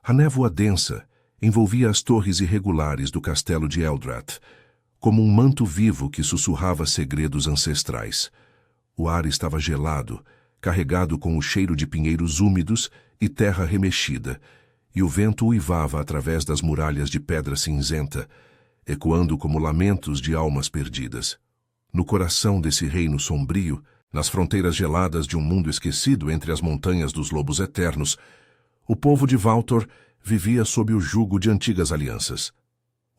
A névoa densa envolvia as torres irregulares do castelo de Eldrath, como um manto vivo que sussurrava segredos ancestrais. O ar estava gelado, carregado com o cheiro de pinheiros úmidos e terra remexida, e o vento uivava através das muralhas de pedra cinzenta, ecoando como lamentos de almas perdidas. No coração desse reino sombrio, nas fronteiras geladas de um mundo esquecido entre as montanhas dos lobos eternos, o povo de Valtor vivia sob o jugo de antigas alianças.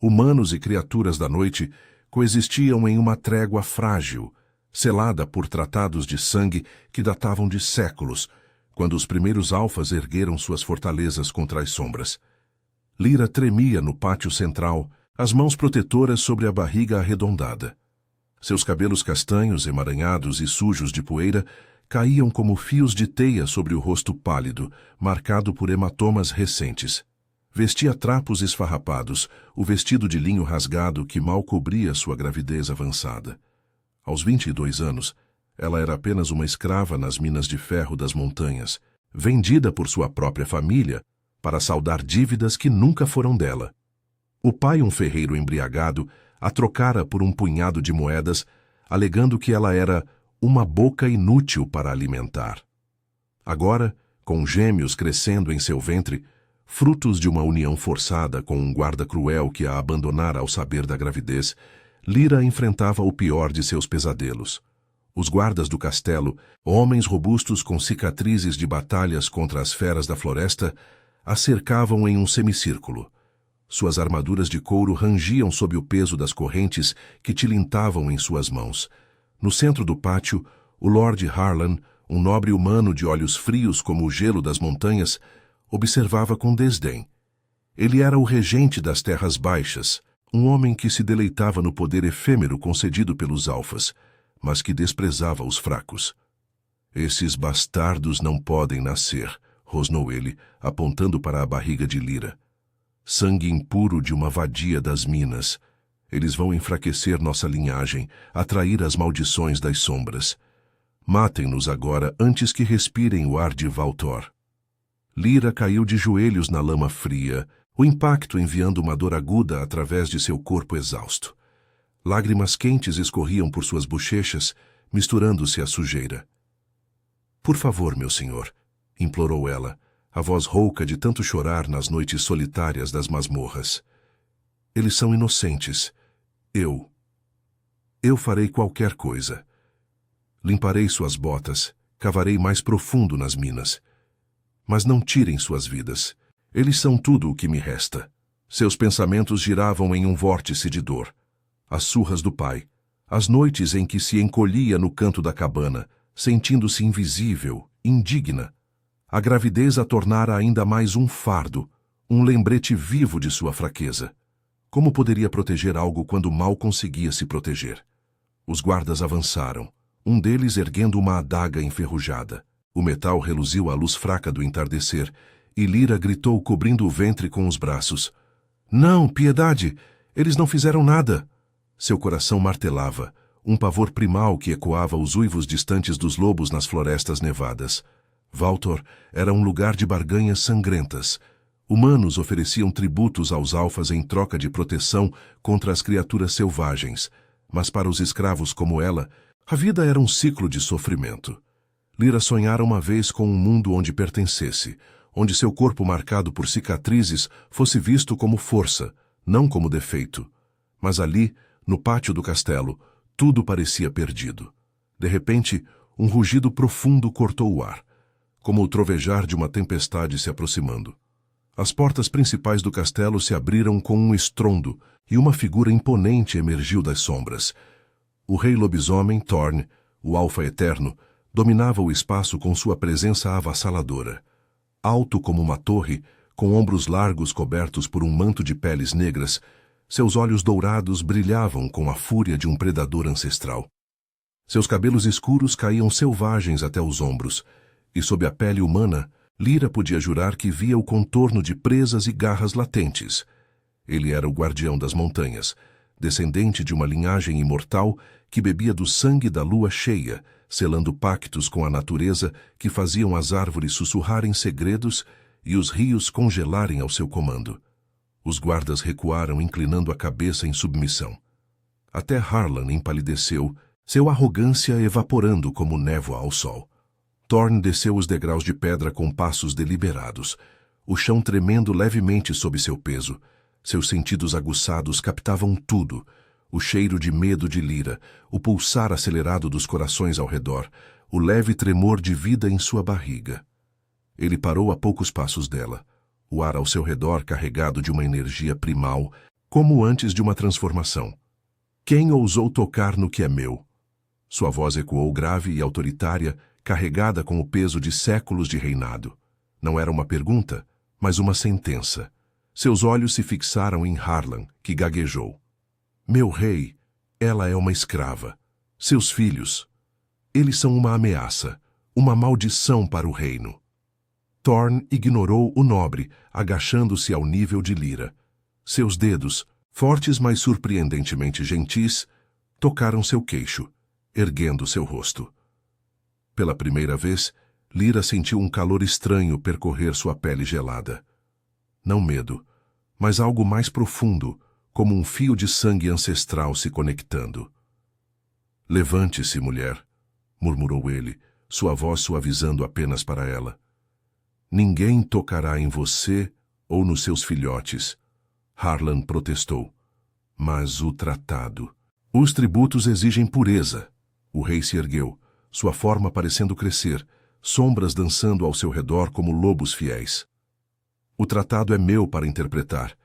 Humanos e criaturas da noite coexistiam em uma trégua frágil, selada por tratados de sangue que datavam de séculos, quando os primeiros alfas ergueram suas fortalezas contra as sombras. Lyra tremia no pátio central, as mãos protetoras sobre a barriga arredondada. Seus cabelos castanhos, emaranhados e sujos de poeira, caíam como fios de teia sobre o rosto pálido, marcado por hematomas recentes. Vestia trapos esfarrapados, o vestido de linho rasgado que mal cobria sua gravidez avançada. Aos 22 anos, ela era apenas uma escrava nas minas de ferro das montanhas, vendida por sua própria família para saldar dívidas que nunca foram dela. O pai, um ferreiro embriagado, a trocara por um punhado de moedas, alegando que ela era uma boca inútil para alimentar. Agora, com gêmeos crescendo em seu ventre, frutos de uma união forçada com um guarda cruel que a abandonara ao saber da gravidez, Lyra enfrentava o pior de seus pesadelos. Os guardas do castelo, homens robustos com cicatrizes de batalhas contra as feras da floresta, a cercavam em um semicírculo. Suas armaduras de couro rangiam sob o peso das correntes que tilintavam em suas mãos. No centro do pátio, o Lord Harlan, um nobre humano de olhos frios como o gelo das montanhas, observava com desdém. Ele era o regente das Terras Baixas, um homem que se deleitava no poder efêmero concedido pelos alfas, mas que desprezava os fracos. Esses bastardos não podem nascer, rosnou ele, apontando para a barriga de Lyra. Sangue impuro de uma vadia das minas. Eles vão enfraquecer nossa linhagem, atrair as maldições das sombras. Matem-nos agora antes que respirem o ar de Valtor. Lyra caiu de joelhos na lama fria, o impacto enviando uma dor aguda através de seu corpo exausto. Lágrimas quentes escorriam por suas bochechas, misturando-se à sujeira. Por favor, meu senhor, implorou ela, a voz rouca de tanto chorar nas noites solitárias das masmorras. Eles são inocentes. Eu farei qualquer coisa. Limparei suas botas, cavarei mais profundo nas minas. Mas não tirem suas vidas. Eles são tudo o que me resta. Seus pensamentos giravam em um vórtice de dor. As surras do pai, as noites em que se encolhia no canto da cabana, sentindo-se invisível, indigna. A gravidez a tornara ainda mais um fardo, um lembrete vivo de sua fraqueza. Como poderia proteger algo quando mal conseguia se proteger? Os guardas avançaram, um deles erguendo uma adaga enferrujada. O metal reluziu à luz fraca do entardecer, e Lyra gritou cobrindo o ventre com os braços. Não, piedade! Eles não fizeram nada! Seu coração martelava, um pavor primal que ecoava os uivos distantes dos lobos nas florestas nevadas. Valtor era um lugar de barganhas sangrentas. Humanos ofereciam tributos aos alfas em troca de proteção contra as criaturas selvagens, mas para os escravos como ela, a vida era um ciclo de sofrimento. Lyra sonhara uma vez com um mundo onde pertencesse, onde seu corpo marcado por cicatrizes fosse visto como força, não como defeito. Mas ali, no pátio do castelo, tudo parecia perdido. De repente, um rugido profundo cortou o ar, como o trovejar de uma tempestade se aproximando. As portas principais do castelo se abriram com um estrondo e uma figura imponente emergiu das sombras. O rei lobisomem, Thorn, o Alfa Eterno, dominava o espaço com sua presença avassaladora. Alto como uma torre, com ombros largos cobertos por um manto de peles negras, seus olhos dourados brilhavam com a fúria de um predador ancestral. Seus cabelos escuros caíam selvagens até os ombros, e sob a pele humana, Lyra podia jurar que via o contorno de presas e garras latentes. Ele era o guardião das montanhas, descendente de uma linhagem imortal que bebia do sangue da lua cheia, selando pactos com a natureza que faziam as árvores sussurrarem segredos e os rios congelarem ao seu comando. Os guardas recuaram, inclinando a cabeça em submissão. Até Harlan empalideceu, seu arrogância evaporando como névoa ao sol. Thorn desceu os degraus de pedra com passos deliberados, o chão tremendo levemente sob seu peso. Seus sentidos aguçados captavam tudo: o cheiro de medo de Lyra, o pulsar acelerado dos corações ao redor, o leve tremor de vida em sua barriga. Ele parou a poucos passos dela, o ar ao seu redor carregado de uma energia primal, como antes de uma transformação. Quem ousou tocar no que é meu? Sua voz ecoou grave e autoritária, carregada com o peso de séculos de reinado. Não era uma pergunta, mas uma sentença. Seus olhos se fixaram em Harlan, que gaguejou. Meu rei, ela é uma escrava. Seus filhos, eles são uma ameaça, uma maldição para o reino. Thorn ignorou o nobre, agachando-se ao nível de Lyra. Seus dedos, fortes mas surpreendentemente gentis, tocaram seu queixo, erguendo seu rosto. Pela primeira vez, Lyra sentiu um calor estranho percorrer sua pele gelada. Não medo, mas algo mais profundo, como um fio de sangue ancestral se conectando. Levante-se, mulher, murmurou ele, sua voz suavizando apenas para ela. Ninguém tocará em você ou nos seus filhotes. Harlan protestou. Mas o tratado. Os tributos exigem pureza. O rei se ergueu, sua forma parecendo crescer, sombras dançando ao seu redor como lobos fiéis. O tratado é meu para interpretar.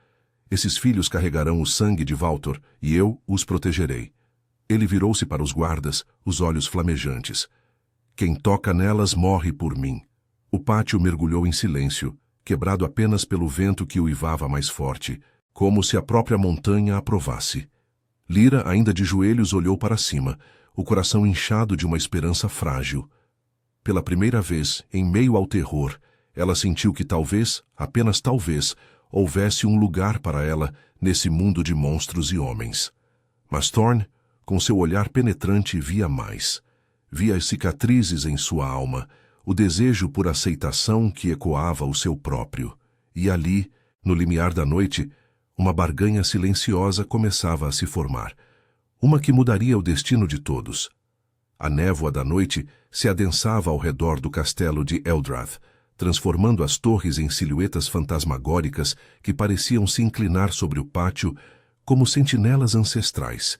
Esses filhos carregarão o sangue de Valtor e eu os protegerei. Ele virou-se para os guardas, os olhos flamejantes. Quem toca nelas morre por mim. O pátio mergulhou em silêncio, quebrado apenas pelo vento que uivava mais forte, como se a própria montanha aprovasse. Lyra, ainda de joelhos, olhou para cima, o coração inchado de uma esperança frágil. Pela primeira vez, em meio ao terror, ela sentiu que talvez, apenas talvez, houvesse um lugar para ela nesse mundo de monstros e homens. Mas Thorn, com seu olhar penetrante, via mais. Via as cicatrizes em sua alma, o desejo por aceitação que ecoava o seu próprio. E ali, no limiar da noite, uma barganha silenciosa começava a se formar. Uma que mudaria o destino de todos. A névoa da noite se adensava ao redor do castelo de Eldrath, transformando as torres em silhuetas fantasmagóricas que pareciam se inclinar sobre o pátio como sentinelas ancestrais.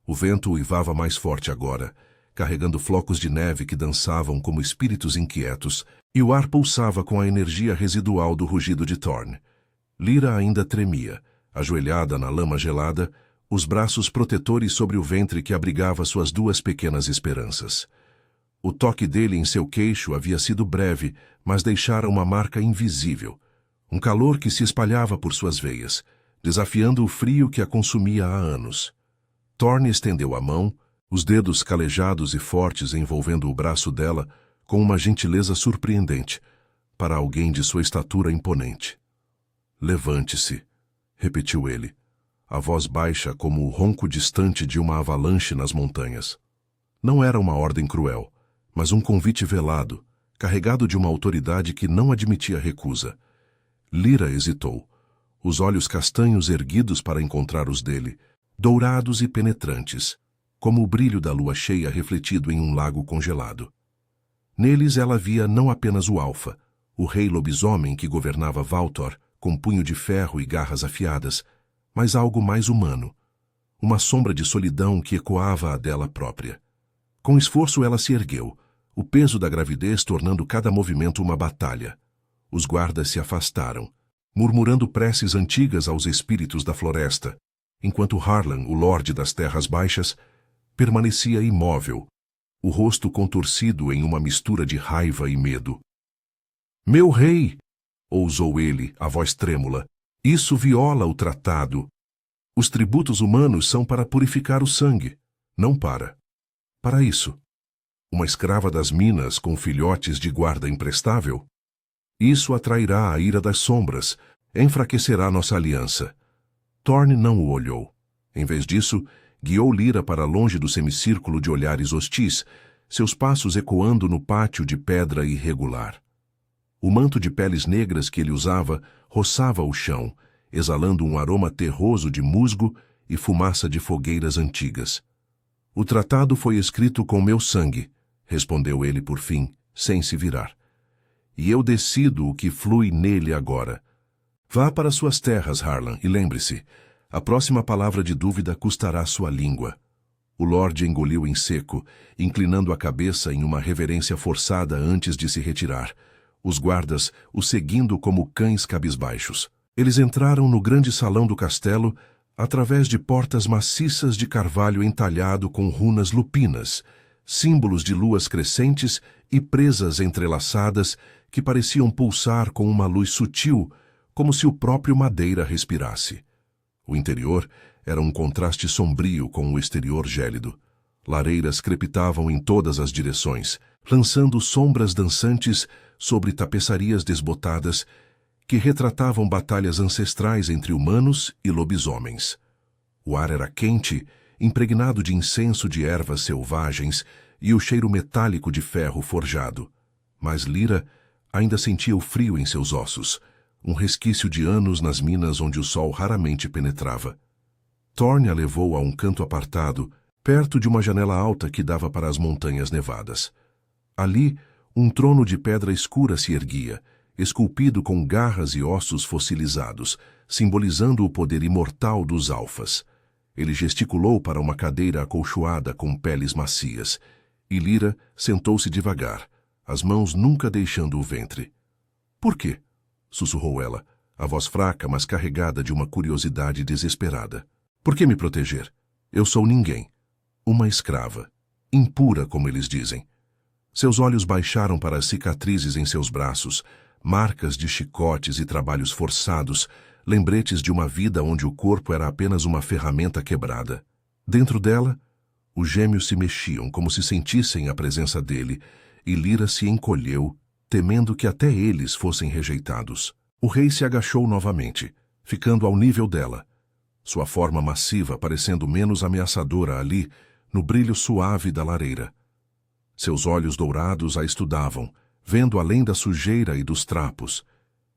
O vento uivava mais forte agora, carregando flocos de neve que dançavam como espíritos inquietos, e o ar pulsava com a energia residual do rugido de Thorn. Lyra ainda tremia, ajoelhada na lama gelada, os braços protetores sobre o ventre que abrigava suas duas pequenas esperanças. O toque dele em seu queixo havia sido breve, mas deixara uma marca invisível, um calor que se espalhava por suas veias, desafiando o frio que a consumia há anos. Thorn estendeu a mão, os dedos calejados e fortes envolvendo o braço dela com uma gentileza surpreendente, para alguém de sua estatura imponente. Levante-se, repetiu ele, a voz baixa como o ronco distante de uma avalanche nas montanhas. Não era uma ordem cruel, mas um convite velado, carregado de uma autoridade que não admitia recusa. Lyra hesitou, os olhos castanhos erguidos para encontrar os dele, dourados e penetrantes, como o brilho da lua cheia refletido em um lago congelado. Neles ela via não apenas o Alfa, o rei lobisomem que governava Valtor, com punho de ferro e garras afiadas, mas algo mais humano, uma sombra de solidão que ecoava a dela própria. Com esforço ela se ergueu, o peso da gravidez tornando cada movimento uma batalha. Os guardas se afastaram, murmurando preces antigas aos espíritos da floresta, enquanto Harlan, o lorde das terras baixas, permanecia imóvel, o rosto contorcido em uma mistura de raiva e medo. Meu rei, ousou ele, a voz trêmula, isso viola o tratado. Os tributos humanos são para purificar o sangue, não para isso. Uma escrava das minas com filhotes de guarda imprestável? Isso atrairá a ira das sombras, enfraquecerá nossa aliança. Thorn não o olhou. Em vez disso, guiou Lyra para longe do semicírculo de olhares hostis, seus passos ecoando no pátio de pedra irregular. O manto de peles negras que ele usava roçava o chão, exalando um aroma terroso de musgo e fumaça de fogueiras antigas. "O tratado foi escrito com meu sangue", respondeu ele por fim, sem se virar. "E eu decido o que flui nele agora. Vá para suas terras, Harlan, e lembre-se, a próxima palavra de dúvida custará sua língua." O Lorde engoliu em seco, inclinando a cabeça em uma reverência forçada antes de se retirar, os guardas o seguindo como cães cabisbaixos. Eles entraram no grande salão do castelo através de portas maciças de carvalho entalhado com runas lupinas, símbolos de luas crescentes e presas entrelaçadas que pareciam pulsar com uma luz sutil, como se o próprio Madeira respirasse. O interior era um contraste sombrio com o exterior gélido. Lareiras crepitavam em todas as direções, lançando sombras dançantes sobre tapeçarias desbotadas que retratavam batalhas ancestrais entre humanos e lobisomens. O ar era quente, impregnado de incenso de ervas selvagens e o cheiro metálico de ferro forjado. Mas Lyra ainda sentia o frio em seus ossos, um resquício de anos nas minas onde o sol raramente penetrava. Thorne a levou a um canto apartado, perto de uma janela alta que dava para as montanhas nevadas. Ali, um trono de pedra escura se erguia, esculpido com garras e ossos fossilizados, simbolizando o poder imortal dos Alfas. Ele gesticulou para uma cadeira acolchoada com peles macias, e Lyra sentou-se devagar, as mãos nunca deixando o ventre. "Por quê?" sussurrou ela, a voz fraca, mas carregada de uma curiosidade desesperada. "Por que me proteger? Eu sou ninguém. Uma escrava. Impura, como eles dizem." Seus olhos baixaram para as cicatrizes em seus braços, marcas de chicotes e trabalhos forçados, lembretes de uma vida onde o corpo era apenas uma ferramenta quebrada. Dentro dela, os gêmeos se mexiam como se sentissem a presença dele, e Lyra se encolheu, temendo que até eles fossem rejeitados. O rei se agachou novamente, ficando ao nível dela, sua forma massiva parecendo menos ameaçadora ali, no brilho suave da lareira. Seus olhos dourados a estudavam, vendo além da sujeira e dos trapos,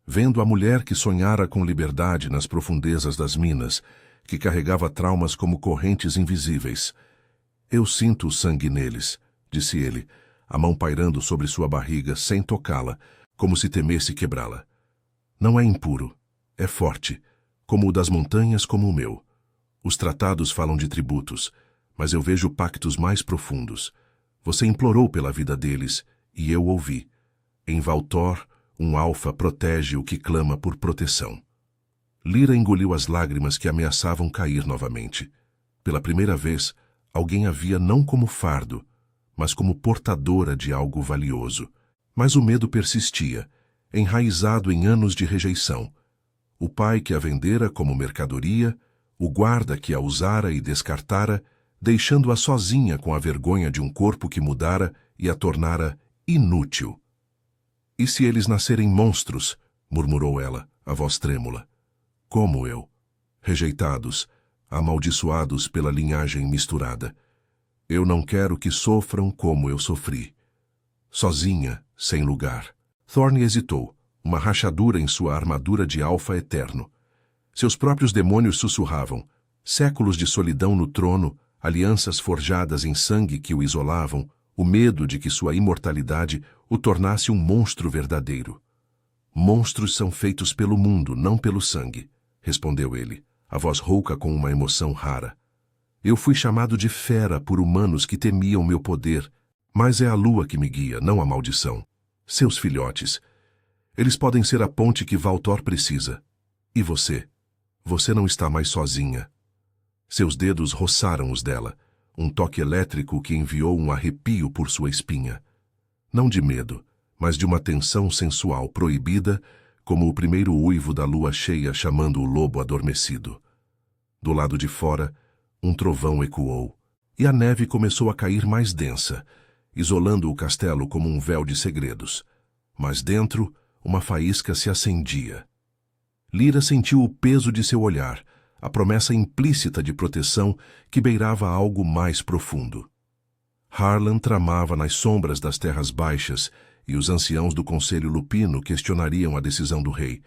vendo a mulher que sonhara com liberdade nas profundezas das minas, que carregava traumas como correntes invisíveis. "Eu sinto o sangue neles", disse ele, a mão pairando sobre sua barriga sem tocá-la, como se temesse quebrá-la. "Não é impuro, é forte, como o das montanhas como o meu. Os tratados falam de tributos, mas eu vejo pactos mais profundos. Você implorou pela vida deles, e eu ouvi. Em Valtor, um alfa protege o que clama por proteção." Lyra engoliu as lágrimas que ameaçavam cair novamente. Pela primeira vez, alguém a via não como fardo, mas como portadora de algo valioso. Mas o medo persistia, enraizado em anos de rejeição. O pai que a vendera como mercadoria, o guarda que a usara e descartara, deixando-a sozinha com a vergonha de um corpo que mudara e a tornara inútil. "E se eles nascerem monstros?" murmurou ela, a voz trêmula. "Como eu, rejeitados, amaldiçoados pela linhagem misturada. Eu não quero que sofram como eu sofri. Sozinha, sem lugar." Thorne hesitou, uma rachadura em sua armadura de alfa eterno. Seus próprios demônios sussurravam, séculos de solidão no trono, alianças forjadas em sangue que o isolavam, o medo de que sua imortalidade o tornasse um monstro verdadeiro. "Monstros são feitos pelo mundo, não pelo sangue", respondeu ele, a voz rouca com uma emoção rara. "Eu fui chamado de fera por humanos que temiam meu poder, mas é a lua que me guia, não a maldição. Seus filhotes. Eles podem ser a ponte que Valtor precisa. E você? Você não está mais sozinha." Seus dedos roçaram os dela, um toque elétrico que enviou um arrepio por sua espinha. Não de medo, mas de uma tensão sensual proibida, como o primeiro uivo da lua cheia chamando o lobo adormecido. Do lado de fora, um trovão ecoou, e a neve começou a cair mais densa, isolando o castelo como um véu de segredos. Mas dentro, uma faísca se acendia. Lyra sentiu o peso de seu olhar, a promessa implícita de proteção que beirava algo mais profundo. Harlan tramava nas sombras das terras baixas, e os anciãos do Conselho Lupino questionariam a decisão do rei.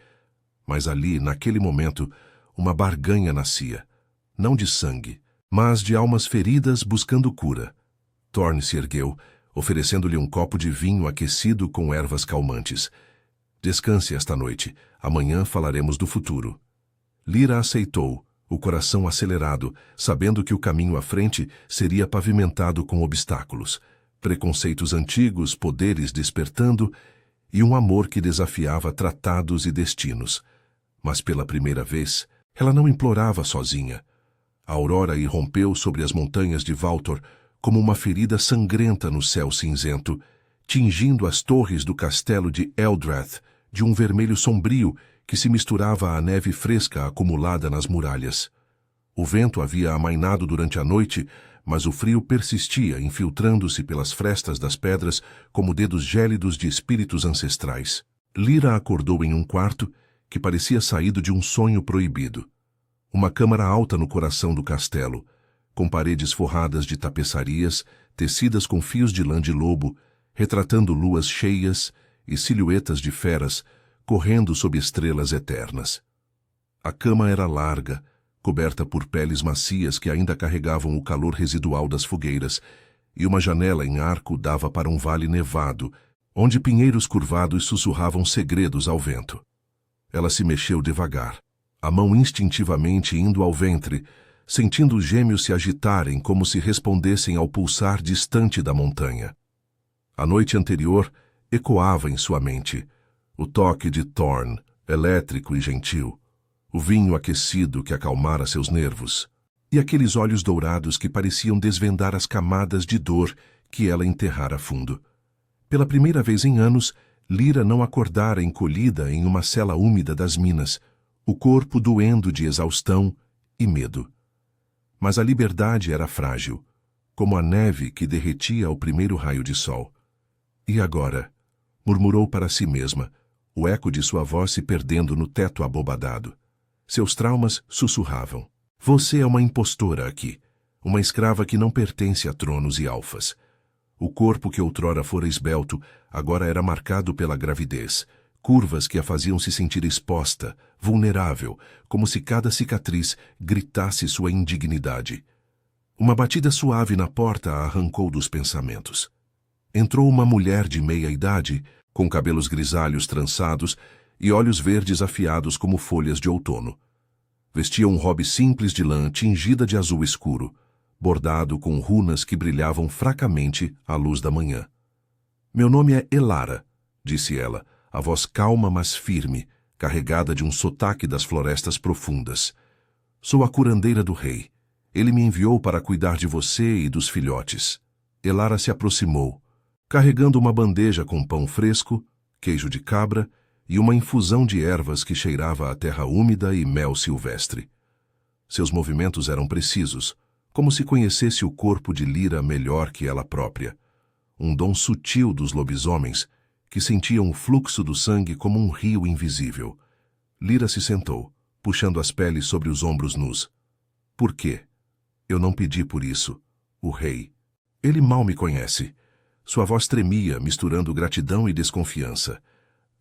Mas ali, naquele momento, uma barganha nascia, não de sangue, mas de almas feridas buscando cura. Thorne se ergueu, oferecendo-lhe um copo de vinho aquecido com ervas calmantes. Descanse esta noite, amanhã falaremos do futuro. Lyra aceitou, o coração acelerado, sabendo que o caminho à frente seria pavimentado com obstáculos, preconceitos antigos, poderes despertando e um amor que desafiava tratados e destinos. Mas pela primeira vez, ela não implorava sozinha. A aurora irrompeu sobre as montanhas de Valtor como uma ferida sangrenta no céu cinzento, tingindo as torres do castelo de Eldrath de um vermelho sombrio que se misturava à neve fresca acumulada nas muralhas. O vento havia amainado durante a noite, mas o frio persistia, infiltrando-se pelas frestas das pedras como dedos gélidos de espíritos ancestrais. Lyra acordou em um quarto que parecia saído de um sonho proibido. Uma câmara alta no coração do castelo, com paredes forradas de tapeçarias, tecidas com fios de lã de lobo, retratando luas cheias e silhuetas de feras correndo sob estrelas eternas. A cama era larga, coberta por peles macias que ainda carregavam o calor residual das fogueiras, e uma janela em arco dava para um vale nevado, onde pinheiros curvados sussurravam segredos ao vento. Ela se mexeu devagar, a mão instintivamente indo ao ventre, sentindo os gêmeos se agitarem como se respondessem ao pulsar distante da montanha. A noite anterior ecoava em sua mente, o toque de Thorne, elétrico e gentil, o vinho aquecido que acalmara seus nervos, e aqueles olhos dourados que pareciam desvendar as camadas de dor que ela enterrara fundo. Pela primeira vez em anos, Lyra não acordara encolhida em uma cela úmida das minas, o corpo doendo de exaustão e medo. Mas a liberdade era frágil, como a neve que derretia ao primeiro raio de sol. E agora? Murmurou para si mesma, o eco de sua voz se perdendo no teto abobadado. Seus traumas sussurravam. Você é uma impostora aqui, uma escrava que não pertence a tronos e alfas. O corpo que outrora fora esbelto, agora era marcado pela gravidez, curvas que a faziam se sentir exposta, vulnerável, como se cada cicatriz gritasse sua indignidade. Uma batida suave na porta a arrancou dos pensamentos. Entrou uma mulher de meia-idade, com cabelos grisalhos trançados e olhos verdes afiados como folhas de outono. Vestia um robe simples de lã tingida de azul escuro, bordado com runas que brilhavam fracamente à luz da manhã. Meu nome é Elara, disse ela, a voz calma mas firme, carregada de um sotaque das florestas profundas. Sou a curandeira do rei. Ele me enviou para cuidar de você e dos filhotes. Elara se aproximou, carregando uma bandeja com pão fresco, queijo de cabra e uma infusão de ervas que cheirava a terra úmida e mel silvestre. Seus movimentos eram precisos, como se conhecesse o corpo de Lyra melhor que ela própria. Um dom sutil dos lobisomens, que sentiam o fluxo do sangue como um rio invisível. Lyra se sentou, puxando as peles sobre os ombros nus. Por quê? Eu não pedi por isso. O rei. Ele mal me conhece. Sua voz tremia, misturando gratidão e desconfiança.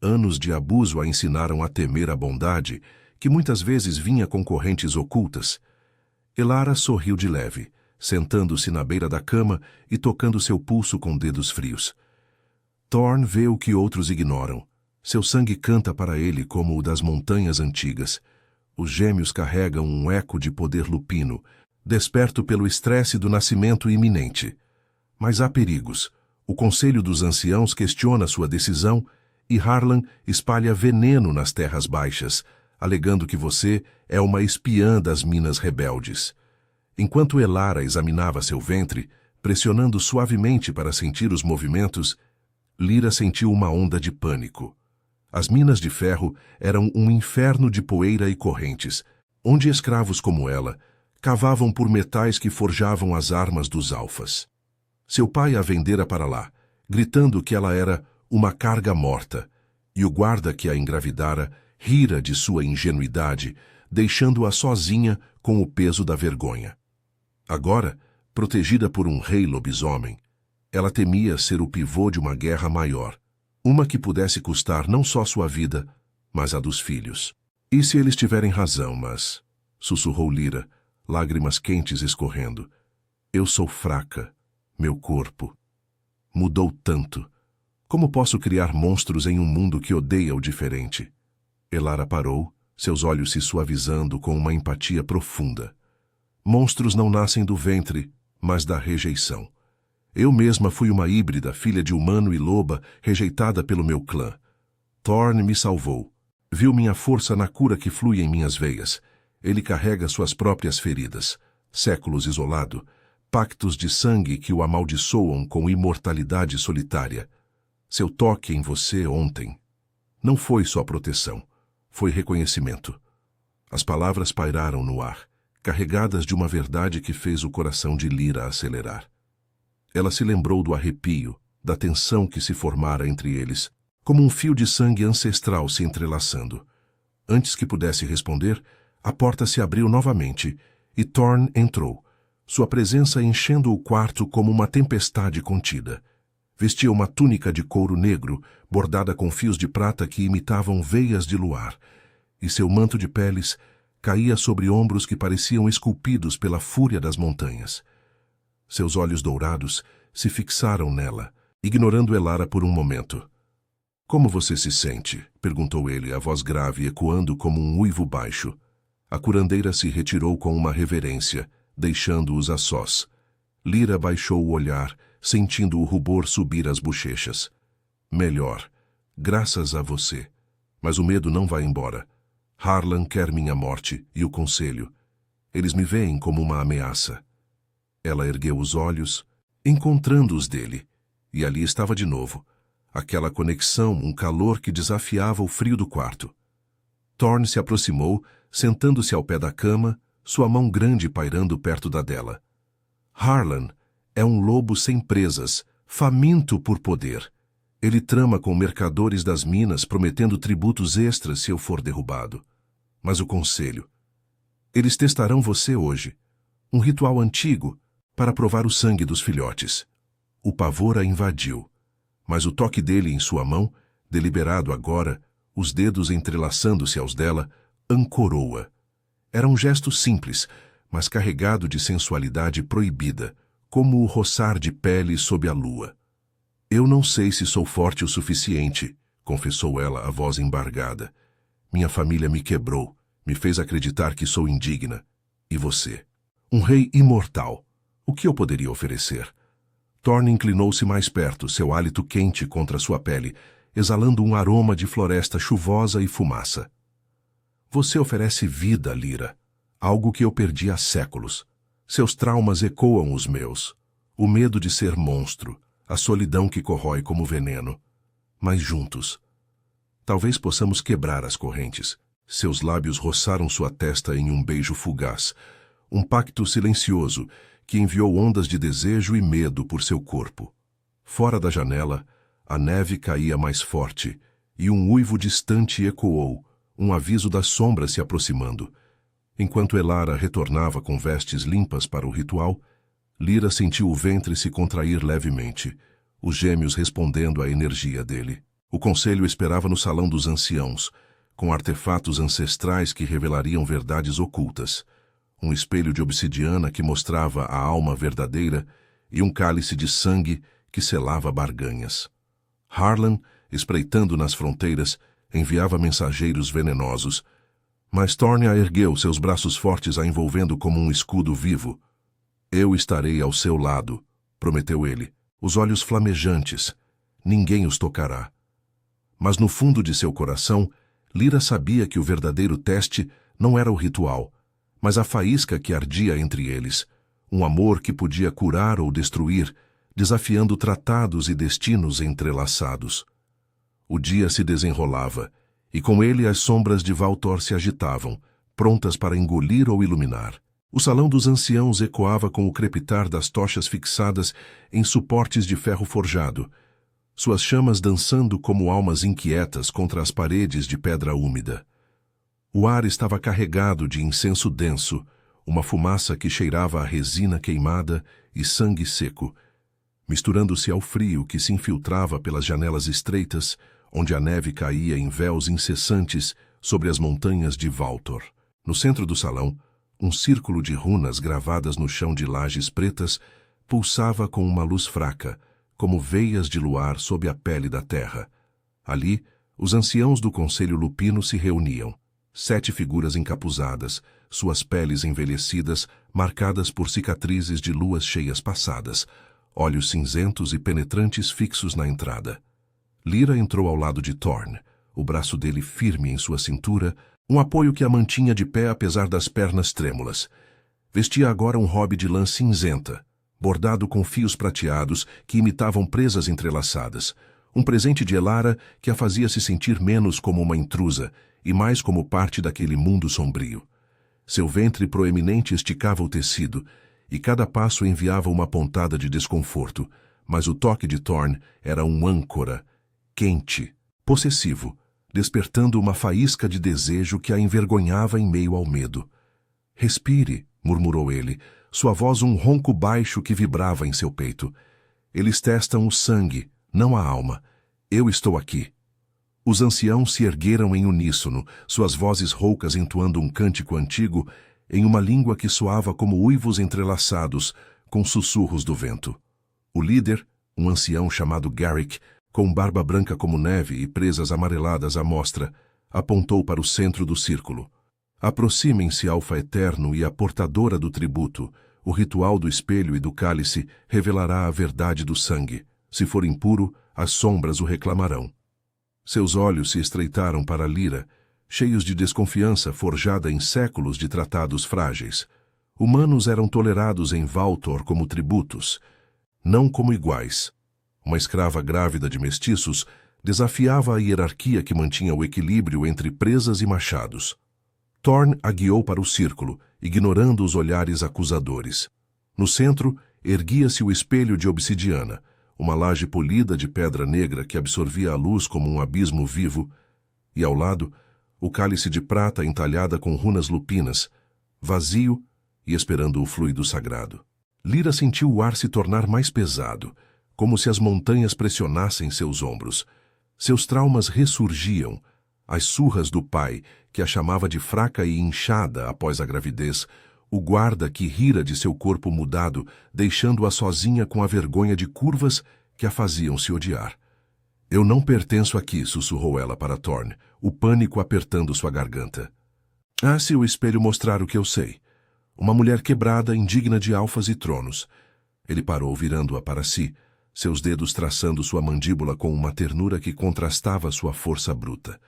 Anos de abuso a ensinaram a temer a bondade, que muitas vezes vinha com correntes ocultas. Elara sorriu de leve, sentando-se na beira da cama e tocando seu pulso com dedos frios. Thorne vê o que outros ignoram. Seu sangue canta para ele como o das montanhas antigas. Os gêmeos carregam um eco de poder lupino, desperto pelo estresse do nascimento iminente. Mas há perigos. O Conselho dos Anciãos questiona sua decisão e Harlan espalha veneno nas terras baixas, alegando que você é uma espiã das minas rebeldes. Enquanto Elara examinava seu ventre, pressionando suavemente para sentir os movimentos, Lyra sentiu uma onda de pânico. As minas de ferro eram um inferno de poeira e correntes, onde escravos como ela cavavam por metais que forjavam as armas dos alfas. Seu pai a vendera para lá, gritando que ela era uma carga morta, e o guarda que a engravidara rira de sua ingenuidade, deixando-a sozinha com o peso da vergonha. Agora, protegida por um rei lobisomem, ela temia ser o pivô de uma guerra maior, Uma que pudesse custar não só sua vida, mas a dos filhos. E se eles tiverem razão, mas... sussurrou Lyra, lágrimas quentes escorrendo. Eu sou fraca. Meu corpo. Mudou tanto. Como posso criar monstros em um mundo que odeia o diferente? Elara parou, seus olhos se suavizando com uma empatia profunda. Monstros não nascem do ventre, mas da rejeição. Eu mesma fui uma híbrida, filha de humano e loba, rejeitada pelo meu clã. Thorn me salvou. Viu minha força na cura que flui em minhas veias. Ele carrega suas próprias feridas. Séculos isolado. Pactos de sangue que o amaldiçoam com imortalidade solitária. Seu toque em você ontem não foi só proteção, foi reconhecimento. As palavras pairaram no ar, carregadas de uma verdade que fez o coração de Lyra acelerar. Ela se lembrou do arrepio, da tensão que se formara entre eles, como um fio de sangue ancestral se entrelaçando. Antes que pudesse responder, a porta se abriu novamente e Thorn entrou, sua presença enchendo o quarto como uma tempestade contida. Vestia uma túnica de couro negro, bordada com fios de prata que imitavam veias de luar, e seu manto de peles caía sobre ombros que pareciam esculpidos pela fúria das montanhas. Seus olhos dourados se fixaram nela, ignorando Elara por um momento. Como você se sente? Perguntou ele, a voz grave ecoando como um uivo baixo. A curandeira se retirou com uma reverência, deixando-os a sós. Lyra baixou o olhar, sentindo o rubor subir às bochechas. Melhor, graças a você. Mas o medo não vai embora. Harlan quer minha morte e o conselho. Eles me veem como uma ameaça. Ela ergueu os olhos, encontrando os dele, e ali estava de novo. Aquela conexão, um calor que desafiava o frio do quarto. Thorn se aproximou, sentando-se ao pé da cama, sua mão grande pairando perto da dela. Harlan é um lobo sem presas, faminto por poder. Ele trama com mercadores das minas, prometendo tributos extras se eu for derrubado. Mas o conselho. Eles testarão você hoje. Um ritual antigo para provar o sangue dos filhotes. O pavor a invadiu. Mas o toque dele em sua mão, deliberado agora, os dedos entrelaçando-se aos dela, ancorou-a. Era um gesto simples, mas carregado de sensualidade proibida, como o roçar de pele sob a lua. Eu não sei se sou forte o suficiente, confessou ela, a voz embargada. Minha família me quebrou, me fez acreditar que sou indigna. E você? Um rei imortal. O que eu poderia oferecer? Thorn inclinou-se mais perto, seu hálito quente contra sua pele, exalando um aroma de floresta chuvosa e fumaça. Você oferece vida, Lyra, algo que eu perdi há séculos. Seus traumas ecoam os meus. O medo de ser monstro, a solidão que corrói como veneno. Mas juntos. Talvez possamos quebrar as correntes. Seus lábios roçaram sua testa em um beijo fugaz. Um pacto silencioso que enviou ondas de desejo e medo por seu corpo. Fora da janela, a neve caía mais forte e um uivo distante ecoou, um aviso das sombras se aproximando. Enquanto Elara retornava com vestes limpas para o ritual, Lyra sentiu o ventre se contrair levemente, os gêmeos respondendo à energia dele. O conselho esperava no salão dos anciãos, com artefatos ancestrais que revelariam verdades ocultas, um espelho de obsidiana que mostrava a alma verdadeira e um cálice de sangue que selava barganhas. Harlan, espreitando nas fronteiras, enviava mensageiros venenosos, mas Thorn a ergueu, seus braços fortes a envolvendo como um escudo vivo. Eu estarei ao seu lado, prometeu ele, os olhos flamejantes. Ninguém os tocará. Mas no fundo de seu coração, Lyra sabia que o verdadeiro teste não era o ritual, mas a faísca que ardia entre eles, um amor que podia curar ou destruir, desafiando tratados e destinos entrelaçados. O dia se desenrolava, e com ele as sombras de Valtor se agitavam, prontas para engolir ou iluminar. O salão dos anciãos ecoava com o crepitar das tochas fixadas em suportes de ferro forjado, suas chamas dançando como almas inquietas contra as paredes de pedra úmida. O ar estava carregado de incenso denso, uma fumaça que cheirava a resina queimada e sangue seco. misturando-se ao frio que se infiltrava pelas janelas estreitas, onde a neve caía em véus incessantes sobre as montanhas de Valtor. No centro do salão, um círculo de runas gravadas no chão de lajes pretas pulsava com uma luz fraca, como veias de luar sob a pele da terra. Ali, os anciãos do Conselho Lupino se reuniam. 7 figuras encapuzadas, suas peles envelhecidas, marcadas por cicatrizes de luas cheias passadas, olhos cinzentos e penetrantes fixos na entrada. Lyra entrou ao lado de Thorn, o braço dele firme em sua cintura, um apoio que a mantinha de pé apesar das pernas trêmulas. Vestia agora um robe de lã cinzenta, bordado com fios prateados que imitavam presas entrelaçadas, um presente de Elara que a fazia se sentir menos como uma intrusa e mais como parte daquele mundo sombrio. Seu ventre proeminente esticava o tecido, e cada passo enviava uma pontada de desconforto, mas o toque de Thorn era um âncora, quente, possessivo, despertando uma faísca de desejo que a envergonhava em meio ao medo. "Respire", murmurou ele, sua voz um ronco baixo que vibrava em seu peito. "Eles testam o sangue, não a alma. Eu estou aqui." Os anciãos se ergueram em uníssono, suas vozes roucas entoando um cântico antigo em uma língua que soava como uivos entrelaçados com sussurros do vento. O líder, um ancião chamado Garrick, com barba branca como neve e presas amareladas à mostra, apontou para o centro do círculo. "Aproximem-se, Alfa Eterno e a portadora do tributo. O ritual do espelho e do cálice revelará a verdade do sangue. Se for impuro, as sombras o reclamarão." Seus olhos se estreitaram para Lyra, cheios de desconfiança forjada em séculos de tratados frágeis. Humanos eram tolerados em Valtor como tributos, não como iguais. Uma escrava grávida de mestiços desafiava a hierarquia que mantinha o equilíbrio entre presas e machados. Thorn a guiou para o círculo, ignorando os olhares acusadores. No centro, erguia-se o espelho de obsidiana, uma laje polida de pedra negra que absorvia a luz como um abismo vivo, e ao lado, o cálice de prata entalhada com runas lupinas, vazio e esperando o fluido sagrado. Lyra sentiu o ar se tornar mais pesado, como se as montanhas pressionassem seus ombros. Seus traumas ressurgiam, as surras do pai, que a chamava de fraca e inchada após a gravidez, o guarda que rira de seu corpo mudado, deixando-a sozinha com a vergonha de curvas que a faziam se odiar. "Eu não pertenço aqui", sussurrou ela para Thorn, o pânico apertando sua garganta. "Ah, se o espelho mostrar o que eu sei. Uma mulher quebrada, indigna de alfas e tronos." Ele parou, virando-a para si, seus dedos traçando sua mandíbula com uma ternura que contrastava sua força bruta.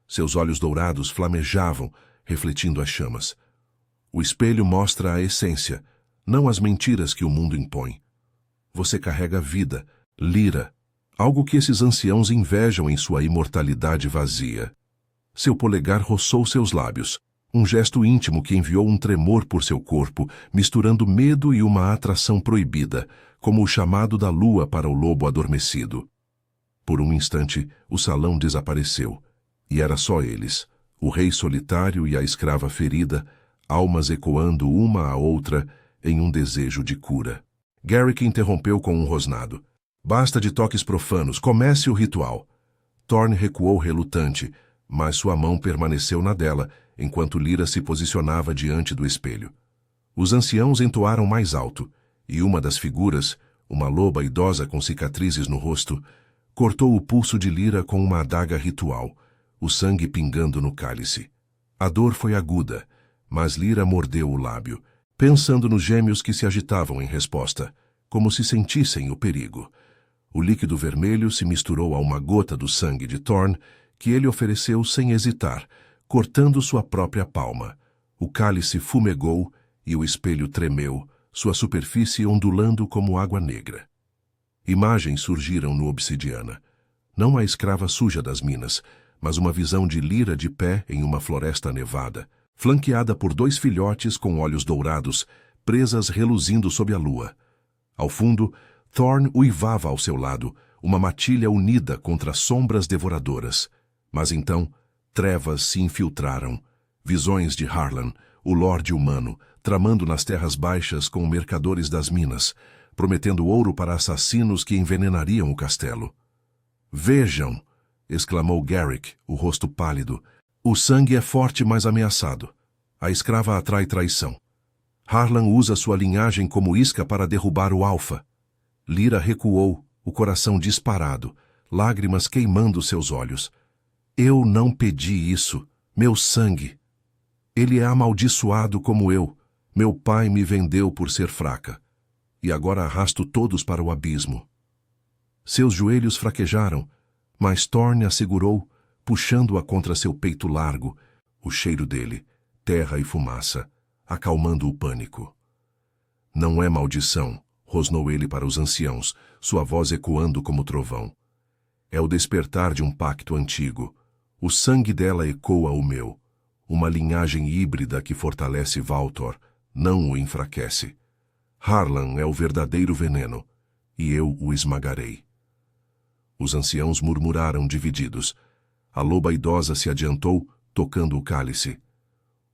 Seus olhos dourados flamejavam, refletindo as chamas. "O espelho mostra a essência, não as mentiras que o mundo impõe. Você carrega vida, Lyra, algo que esses anciãos invejam em sua imortalidade vazia." Seu polegar roçou seus lábios, um gesto íntimo que enviou um tremor por seu corpo, misturando medo e uma atração proibida, como o chamado da lua para o lobo adormecido. Por um instante, o salão desapareceu, e era só eles, o rei solitário e a escrava ferida, almas ecoando uma à outra em um desejo de cura. Garrick interrompeu com um rosnado. "Basta de toques profanos, comece o ritual." Thorn recuou relutante, mas sua mão permaneceu na dela, enquanto Lyra se posicionava diante do espelho. Os anciãos entoaram mais alto, e uma das figuras, uma loba idosa com cicatrizes no rosto, cortou o pulso de Lyra com uma adaga ritual, o sangue pingando no cálice. A dor foi aguda, mas Lyra mordeu o lábio, pensando nos gêmeos que se agitavam em resposta, como se sentissem o perigo. O líquido vermelho se misturou a uma gota do sangue de Thorn, que ele ofereceu sem hesitar, cortando sua própria palma. O cálice fumegou e o espelho tremeu, sua superfície ondulando como água negra. Imagens surgiram no obsidiana. Não a escrava suja das minas, mas uma visão de Lyra de pé em uma floresta nevada, flanqueada por 2 filhotes com olhos dourados, presas reluzindo sob a lua. Ao fundo, Thorn uivava ao seu lado, uma matilha unida contra sombras devoradoras. Mas então, trevas se infiltraram. Visões de Harlan, o Lorde humano, tramando nas terras baixas com mercadores das minas, prometendo ouro para assassinos que envenenariam o castelo. "Vejam!" exclamou Garrick, o rosto pálido. "O sangue é forte, mas ameaçado. A escrava atrai traição. Harlan usa sua linhagem como isca para derrubar o Alfa." Lyra recuou, o coração disparado, lágrimas queimando seus olhos. "Eu não pedi isso. Meu sangue. Ele é amaldiçoado como eu. Meu pai me vendeu por ser fraca. E agora arrasto todos para o abismo." Seus joelhos fraquejaram, mas Thorne a segurou, puxando-a contra seu peito largo, o cheiro dele, terra e fumaça, acalmando o pânico. "Não é maldição", rosnou ele para os anciãos, sua voz ecoando como trovão. "É o despertar de um pacto antigo. O sangue dela ecoa o meu. Uma linhagem híbrida que fortalece Valtor, não o enfraquece. Harlan é o verdadeiro veneno, e eu o esmagarei." Os anciãos murmuraram divididos. A loba idosa se adiantou, tocando o cálice.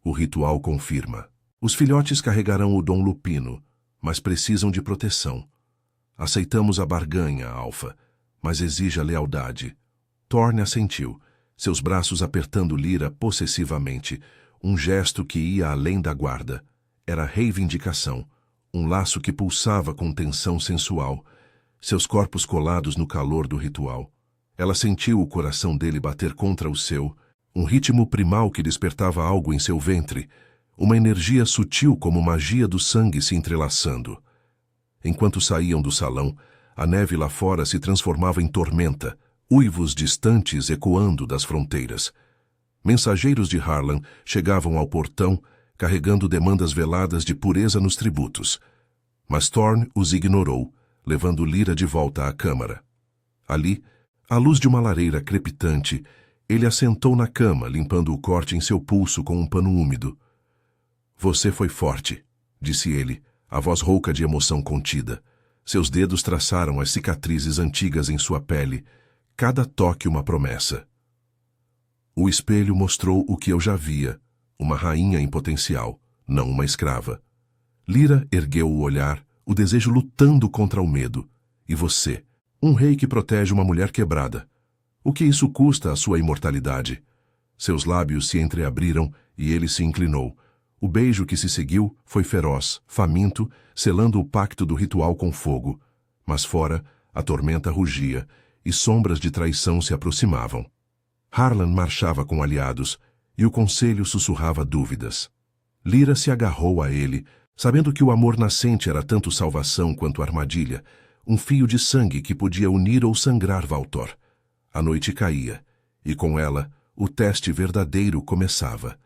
"O ritual confirma. Os filhotes carregarão o dom lupino, mas precisam de proteção. Aceitamos a barganha, Alfa, mas exija lealdade." Thorne assentiu, seus braços apertando Lyra possessivamente, um gesto que ia além da guarda. Era reivindicação, um laço que pulsava com tensão sensual, seus corpos colados no calor do ritual. Ela sentiu o coração dele bater contra o seu, um ritmo primal que despertava algo em seu ventre, uma energia sutil como magia do sangue se entrelaçando. Enquanto saíam do salão, a neve lá fora se transformava em tormenta, uivos distantes ecoando das fronteiras. Mensageiros de Harlan chegavam ao portão, carregando demandas veladas de pureza nos tributos. Mas Thorne os ignorou, levando Lyra de volta à câmara. Ali, à luz de uma lareira crepitante, ele assentou na cama, limpando o corte em seu pulso com um pano úmido. "Você foi forte", disse ele, a voz rouca de emoção contida. Seus dedos traçaram as cicatrizes antigas em sua pele, cada toque uma promessa. "O espelho mostrou o que eu já via, uma rainha em potencial, não uma escrava." Lyra ergueu o olhar, o desejo lutando contra o medo. "E você, um rei que protege uma mulher quebrada. O que isso custa à sua imortalidade?" Seus lábios se entreabriram e ele se inclinou. O beijo que se seguiu foi feroz, faminto, selando o pacto do ritual com fogo. Mas fora, a tormenta rugia, e sombras de traição se aproximavam. Harlan marchava com aliados, e o conselho sussurrava dúvidas. Lyra se agarrou a ele, sabendo que o amor nascente era tanto salvação quanto armadilha, um fio de sangue que podia unir ou sangrar Valtor. A noite caía, e com ela, o teste verdadeiro começava.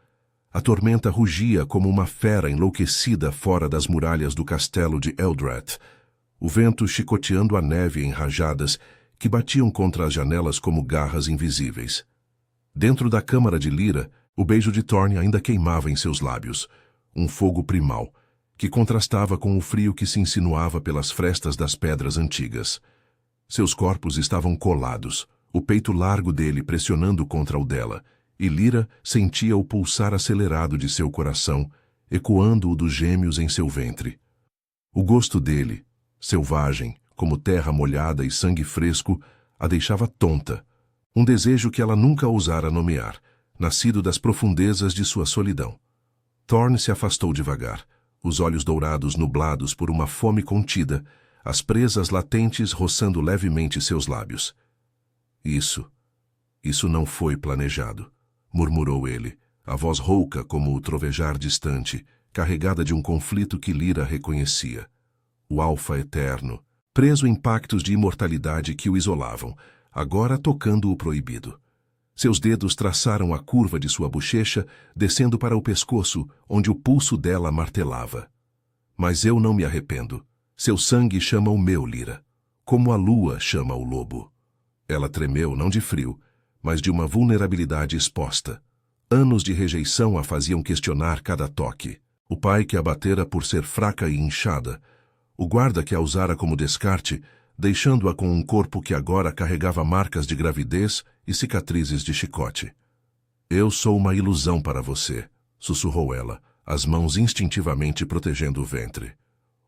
A tormenta rugia como uma fera enlouquecida fora das muralhas do castelo de Eldrath, o vento chicoteando a neve em rajadas que batiam contra as janelas como garras invisíveis. Dentro da câmara de Lyra, o beijo de Thorne ainda queimava em seus lábios, um fogo primal, que contrastava com o frio que se insinuava pelas frestas das pedras antigas. Seus corpos estavam colados, o peito largo dele pressionando contra o dela, e Lyra sentia o pulsar acelerado de seu coração, ecoando o dos gêmeos em seu ventre. O gosto dele, selvagem, como terra molhada e sangue fresco, a deixava tonta, um desejo que ela nunca ousara nomear, nascido das profundezas de sua solidão. Thorne se afastou devagar, os olhos dourados nublados por uma fome contida, as presas latentes roçando levemente seus lábios. Isso não foi planejado", murmurou ele, a voz rouca como o trovejar distante, carregada de um conflito que Lyra reconhecia. O Alfa eterno, preso em pactos de imortalidade que o isolavam, agora tocando o proibido. Seus dedos traçaram a curva de sua bochecha, descendo para o pescoço, onde o pulso dela martelava. "Mas eu não me arrependo. Seu sangue chama o meu, Lyra, como a lua chama o lobo." Ela tremeu, não de frio, mas de uma vulnerabilidade exposta. Anos de rejeição a faziam questionar cada toque. O pai que a batera por ser fraca e inchada, o guarda que a usara como descarte, deixando-a com um corpo que agora carregava marcas de gravidez e cicatrizes de chicote. "Eu sou uma ilusão para você", sussurrou ela, as mãos instintivamente protegendo o ventre.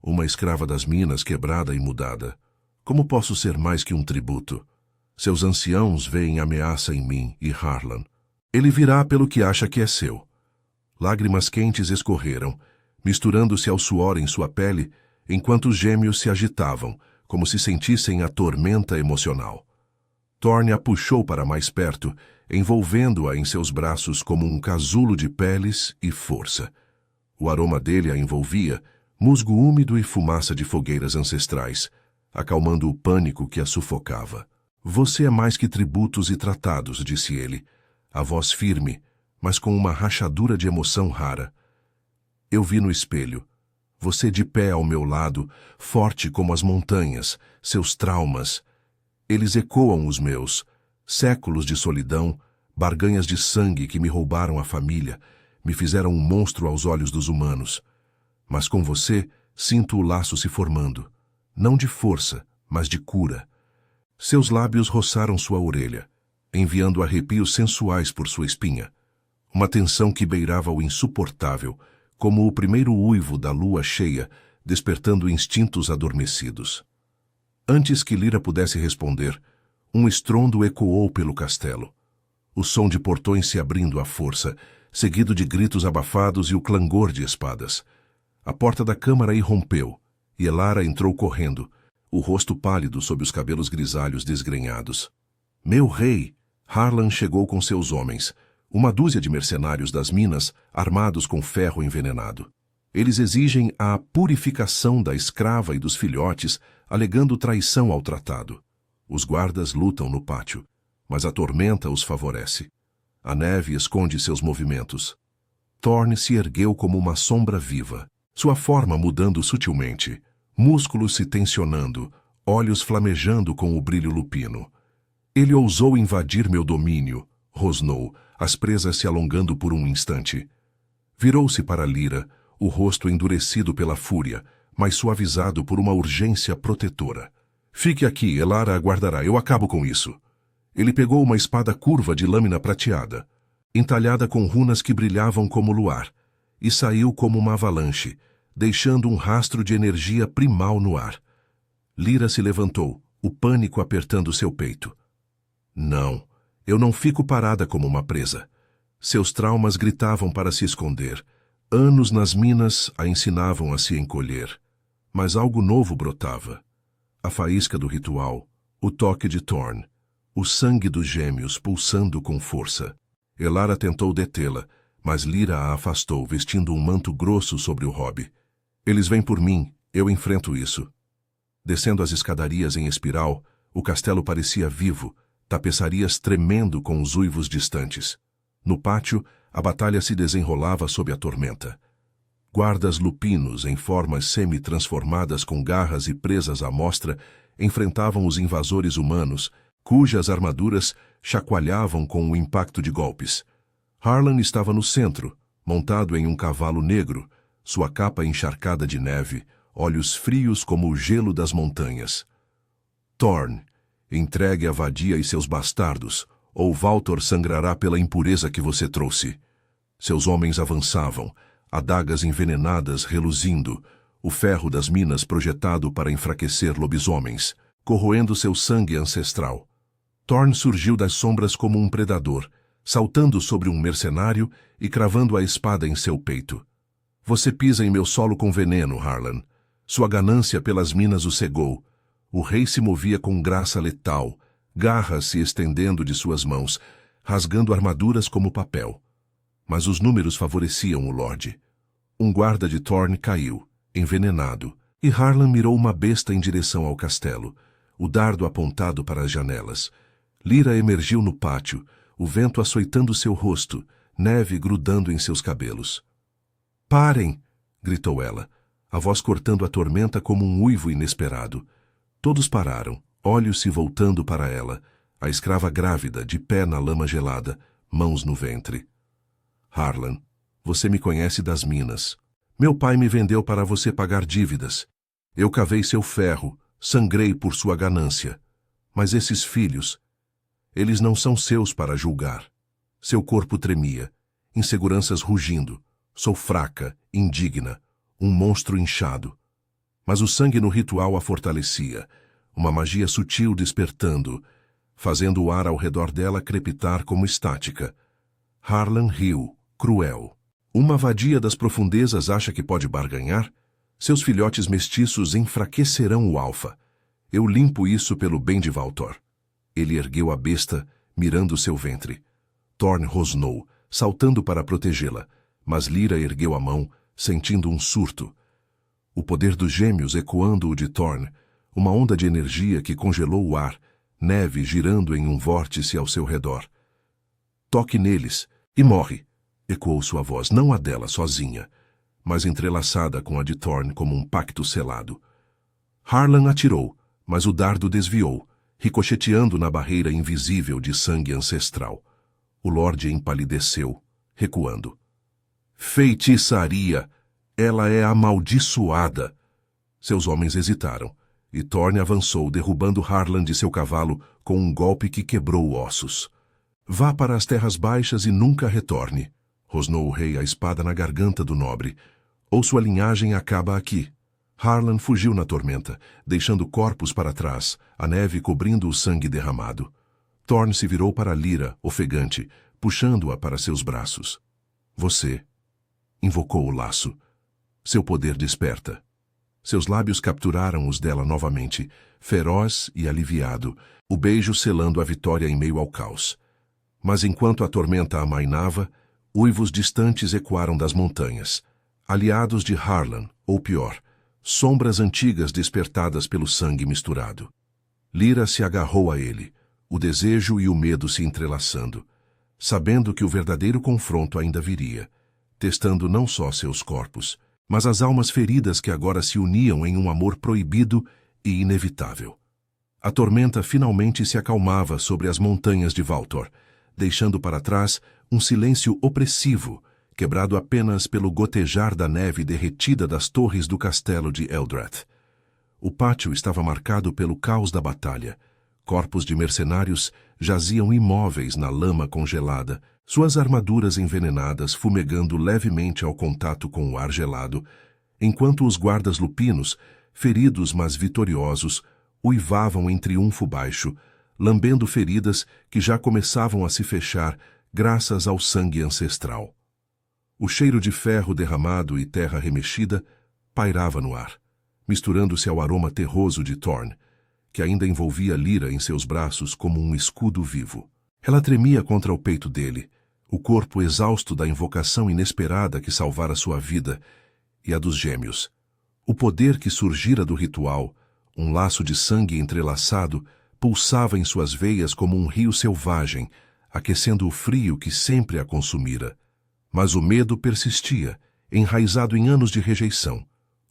uma escrava das minas quebrada e mudada. Como posso ser mais que um tributo? Seus anciãos veem ameaça em mim e Harlan. Ele virá pelo que acha que é seu. Lágrimas quentes escorreram, misturando-se ao suor em sua pele, enquanto os gêmeos se agitavam, como se sentissem a tormenta emocional. Thorne a puxou para mais perto, envolvendo-a em seus braços como um casulo de peles e força. O aroma dele a envolvia, musgo úmido e fumaça de fogueiras ancestrais, acalmando o pânico que a sufocava. Você é mais que tributos e tratados, disse ele, a voz firme, mas com uma rachadura de emoção rara. Eu vi no espelho. Você de pé ao meu lado, forte como as montanhas, seus traumas. Eles ecoam os meus, séculos de solidão, barganhas de sangue que me roubaram a família, me fizeram um monstro aos olhos dos humanos. Mas com você, sinto o laço se formando. Não de força, mas de cura. Seus lábios roçaram sua orelha, enviando arrepios sensuais por sua espinha. Uma tensão que beirava o insuportável, como o primeiro uivo da lua cheia, despertando instintos adormecidos. Antes que Lyra pudesse responder, um estrondo ecoou pelo castelo. O som de portões se abrindo à força, seguido de gritos abafados e o clangor de espadas. A porta da câmara irrompeu, e Elara entrou correndo, o rosto pálido sob os cabelos grisalhos desgrenhados. Meu rei! Harlan chegou com seus homens, uma dúzia de mercenários das minas, armados com ferro envenenado. Eles exigem a purificação da escrava e dos filhotes, alegando traição ao tratado. Os guardas lutam no pátio, mas a tormenta os favorece. A neve esconde seus movimentos. Thorne se ergueu como uma sombra viva, sua forma mudando sutilmente, músculos se tensionando, olhos flamejando com o brilho lupino. Ele ousou invadir meu domínio, rosnou, as presas se alongando por um instante. Virou-se para Lyra, o rosto endurecido pela fúria, mas suavizado por uma urgência protetora. Fique aqui, Elara aguardará, eu acabo com isso. Ele pegou uma espada curva de lâmina prateada, entalhada com runas que brilhavam como luar, e saiu como uma avalanche, deixando um rastro de energia primal no ar. Lyra se levantou, o pânico apertando seu peito. Não, eu não fico parada como uma presa. Seus traumas gritavam para se esconder. Anos nas minas a ensinavam a se encolher. Mas algo novo brotava. A faísca do ritual, o toque de Thorne, o sangue dos gêmeos pulsando com força. Elara tentou detê-la, mas Lyra a afastou, vestindo um manto grosso sobre o hobby. Eles vêm por mim, eu enfrento isso. Descendo as escadarias em espiral, o castelo parecia vivo, tapeçarias tremendo com os uivos distantes. No pátio, a batalha se desenrolava sob a tormenta. Guardas lupinos, em formas semi-transformadas com garras e presas à mostra, enfrentavam os invasores humanos, cujas armaduras chacoalhavam com o impacto de golpes. Harlan estava no centro, montado em um cavalo negro, sua capa encharcada de neve, olhos frios como o gelo das montanhas. Thorne, entregue a vadia e seus bastardos, ou Valtor sangrará pela impureza que você trouxe. Seus homens avançavam, adagas envenenadas reluzindo, o ferro das minas projetado para enfraquecer lobisomens, corroendo seu sangue ancestral. Thorne surgiu das sombras como um predador, saltando sobre um mercenário e cravando a espada em seu peito. Você pisa em meu solo com veneno, Harlan. Sua ganância pelas minas o cegou. O rei se movia com graça letal, garras se estendendo de suas mãos, rasgando armaduras como papel. Mas os números favoreciam o Lorde. Um guarda de Thorne caiu, envenenado, e Harlan mirou uma besta em direção ao castelo, o dardo apontado para as janelas. Lyra emergiu no pátio, o vento açoitando seu rosto, neve grudando em seus cabelos. Parem! Gritou ela, a voz cortando a tormenta como um uivo inesperado. Todos pararam, olhos se voltando para ela, a escrava grávida, de pé na lama gelada, mãos no ventre. Harlan, você me conhece das minas. Meu pai me vendeu para você pagar dívidas. Eu cavei seu ferro, sangrei por sua ganância. Mas esses filhos, eles não são seus para julgar. Seu corpo tremia, inseguranças rugindo. Sou fraca, indigna, um monstro inchado. Mas o sangue no ritual a fortalecia, uma magia sutil despertando, fazendo o ar ao redor dela crepitar como estática. Harlan riu, cruel. Uma vadia das profundezas acha que pode barganhar? Seus filhotes mestiços enfraquecerão o alfa. Eu limpo isso pelo bem de Valtor. Ele ergueu a besta, mirando seu ventre. Thorn rosnou, saltando para protegê-la, mas Lyra ergueu a mão, sentindo um surto. O poder dos gêmeos ecoando o de Thorn, uma onda de energia que congelou o ar, neve girando em um vórtice ao seu redor. Toque neles e morre, ecoou sua voz, não a dela sozinha, mas entrelaçada com a de Thorn como um pacto selado. Harlan atirou, mas o dardo desviou, ricocheteando na barreira invisível de sangue ancestral. O Lorde empalideceu, recuando. Feitiçaria! Ela é amaldiçoada! Seus homens hesitaram, e Thorn avançou, derrubando Harlan de seu cavalo com um golpe que quebrou ossos. Vá para as terras baixas e nunca retorne, rosnou o rei a espada na garganta do nobre. Ou sua linhagem acaba aqui. Harlan fugiu na tormenta, deixando corpos para trás, a neve cobrindo o sangue derramado. Thorn se virou para Lyra, ofegante, puxando-a para seus braços. Você. Invocou o laço. Seu poder desperta. Seus lábios capturaram os dela novamente, feroz e aliviado, o beijo selando a vitória em meio ao caos. Mas enquanto a tormenta amainava, uivos distantes ecoaram das montanhas. Aliados de Harlan, ou pior, sombras antigas despertadas pelo sangue misturado. Lyra se agarrou a ele, o desejo e o medo se entrelaçando, sabendo que o verdadeiro confronto ainda viria, testando não só seus corpos, mas as almas feridas que agora se uniam em um amor proibido e inevitável. A tormenta finalmente se acalmava sobre as montanhas de Valtor, deixando para trás um silêncio opressivo, quebrado apenas pelo gotejar da neve derretida das torres do castelo de Eldrath. O pátio estava marcado pelo caos da batalha. Corpos de mercenários jaziam imóveis na lama congelada, suas armaduras envenenadas fumegando levemente ao contato com o ar gelado, enquanto os guardas lupinos, feridos mas vitoriosos, uivavam em triunfo baixo, lambendo feridas que já começavam a se fechar graças ao sangue ancestral. O cheiro de ferro derramado e terra remexida pairava no ar, misturando-se ao aroma terroso de Thorn, que ainda envolvia Lyra em seus braços como um escudo vivo. Ela tremia contra o peito dele, o corpo exausto da invocação inesperada que salvara sua vida e a dos gêmeos. O poder que surgira do ritual, um laço de sangue entrelaçado, pulsava em suas veias como um rio selvagem, aquecendo o frio que sempre a consumira. Mas o medo persistia, enraizado em anos de rejeição.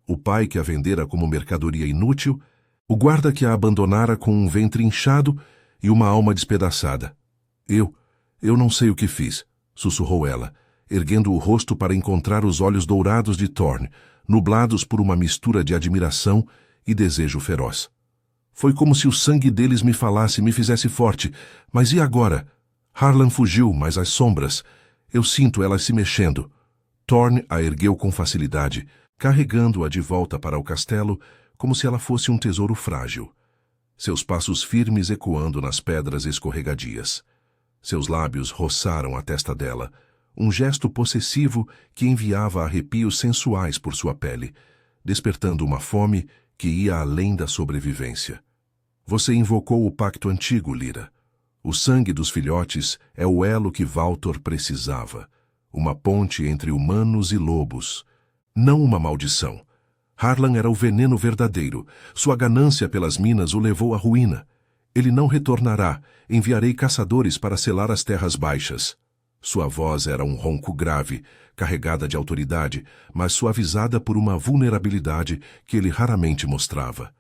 O pai que a vendera como mercadoria inútil, o guarda que a abandonara com um ventre inchado e uma alma despedaçada. Eu não sei o que fiz, sussurrou ela, erguendo o rosto para encontrar os olhos dourados de Thorn, nublados por uma mistura de admiração e desejo feroz. Foi como se o sangue deles me falasse e me fizesse forte. Mas e agora? Harlan fugiu, mas as sombras... Eu sinto elas se mexendo. Thorn a ergueu com facilidade, carregando-a de volta para o castelo, como se ela fosse um tesouro frágil. Seus passos firmes ecoando nas pedras escorregadias. Seus lábios roçaram a testa dela, um gesto possessivo que enviava arrepios sensuais por sua pele, despertando uma fome que ia além da sobrevivência. Você invocou o pacto antigo, Lyra. O sangue dos filhotes é o elo que Valtor precisava, uma ponte entre humanos e lobos, não uma maldição. Harlan era o veneno verdadeiro, sua ganância pelas minas o levou à ruína. Ele não retornará, enviarei caçadores para selar as terras baixas. Sua voz era um ronco grave, carregada de autoridade, mas suavizada por uma vulnerabilidade que ele raramente mostrava.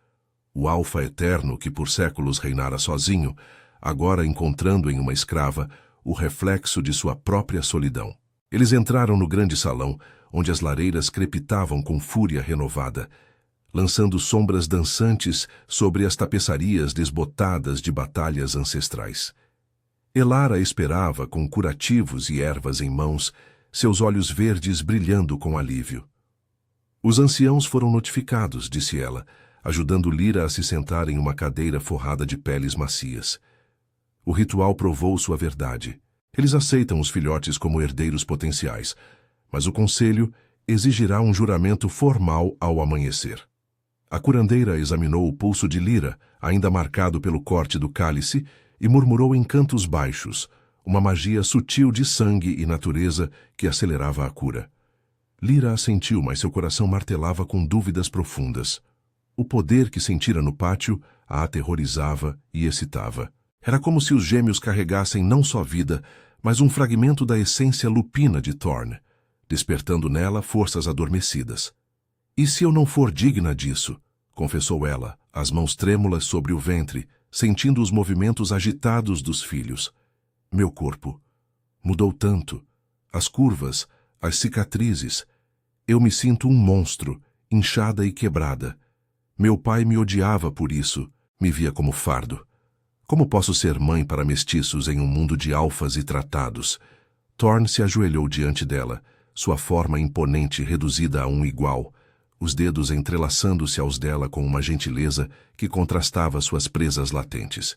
O alfa eterno que por séculos reinara sozinho, agora encontrando em uma escrava o reflexo de sua própria solidão. Eles entraram no grande salão, onde as lareiras crepitavam com fúria renovada, lançando sombras dançantes sobre as tapeçarias desbotadas de batalhas ancestrais. Elara esperava com curativos e ervas em mãos, seus olhos verdes brilhando com alívio. Os anciãos foram notificados, disse ela, ajudando Lyra a se sentar em uma cadeira forrada de peles macias. O ritual provou sua verdade. Eles aceitam os filhotes como herdeiros potenciais, mas o conselho exigirá um juramento formal ao amanhecer. A curandeira examinou o pulso de Lyra, ainda marcado pelo corte do cálice, e murmurou em cantos baixos, uma magia sutil de sangue e natureza que acelerava a cura. Lyra assentiu, mas seu coração martelava com dúvidas profundas. O poder que sentira no pátio a aterrorizava e excitava. Era como se os gêmeos carregassem não só vida, mas um fragmento da essência lupina de Thorne, despertando nela forças adormecidas. "E se eu não for digna disso?", confessou ela, as mãos trêmulas sobre o ventre, sentindo os movimentos agitados dos filhos. Meu corpo mudou tanto. As curvas, as cicatrizes. Eu me sinto um monstro, inchada e quebrada. Meu pai me odiava por isso, me via como fardo. Como posso ser mãe para mestiços em um mundo de alfas e tratados? Thorne se ajoelhou diante dela, sua forma imponente reduzida a um igual, os dedos entrelaçando-se aos dela com uma gentileza que contrastava suas presas latentes.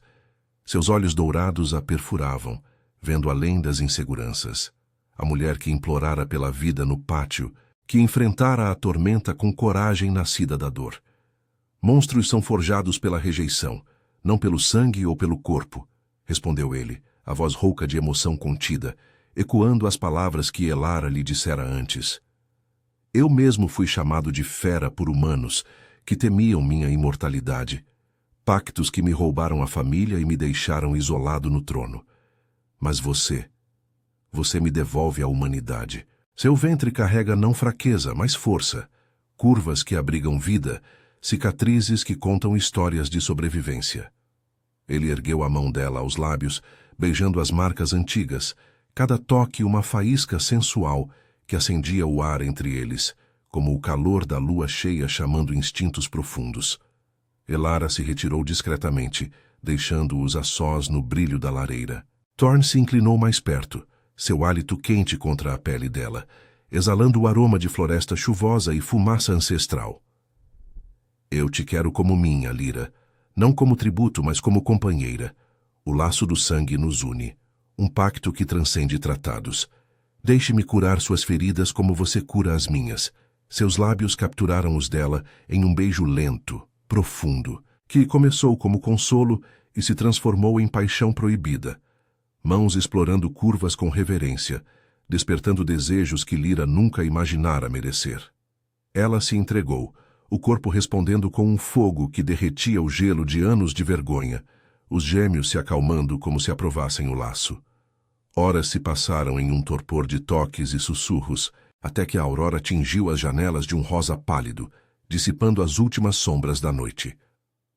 Seus olhos dourados a perfuravam, vendo além das inseguranças. A mulher que implorara pela vida no pátio, que enfrentara a tormenta com coragem nascida da dor. Monstros são forjados pela rejeição, não pelo sangue ou pelo corpo, respondeu ele, a voz rouca de emoção contida, ecoando as palavras que Elara lhe dissera antes. Eu mesmo fui chamado de fera por humanos, que temiam minha imortalidade. Pactos que me roubaram a família e me deixaram isolado no trono. Mas você me devolve a humanidade. Seu ventre carrega não fraqueza, mas força, curvas que abrigam vida, cicatrizes que contam histórias de sobrevivência. Ele ergueu a mão dela aos lábios, beijando as marcas antigas, cada toque uma faísca sensual que acendia o ar entre eles, como o calor da lua cheia chamando instintos profundos. Elara se retirou discretamente, deixando-os a sós no brilho da lareira. Thorne se inclinou mais perto, seu hálito quente contra a pele dela, exalando o aroma de floresta chuvosa e fumaça ancestral. Eu te quero como minha, Lyra, não como tributo, mas como companheira. O laço do sangue nos une, um pacto que transcende tratados. Deixe-me curar suas feridas como você cura as minhas. Seus lábios capturaram os dela em um beijo lento, profundo, que começou como consolo e se transformou em paixão proibida. Mãos explorando curvas com reverência, despertando desejos que Lyra nunca imaginara merecer. Ela se entregou, o corpo respondendo com um fogo que derretia o gelo de anos de vergonha, os gêmeos se acalmando como se aprovassem o laço. Horas se passaram em um torpor de toques e sussurros, até que a aurora tingiu as janelas de um rosa pálido, dissipando as últimas sombras da noite.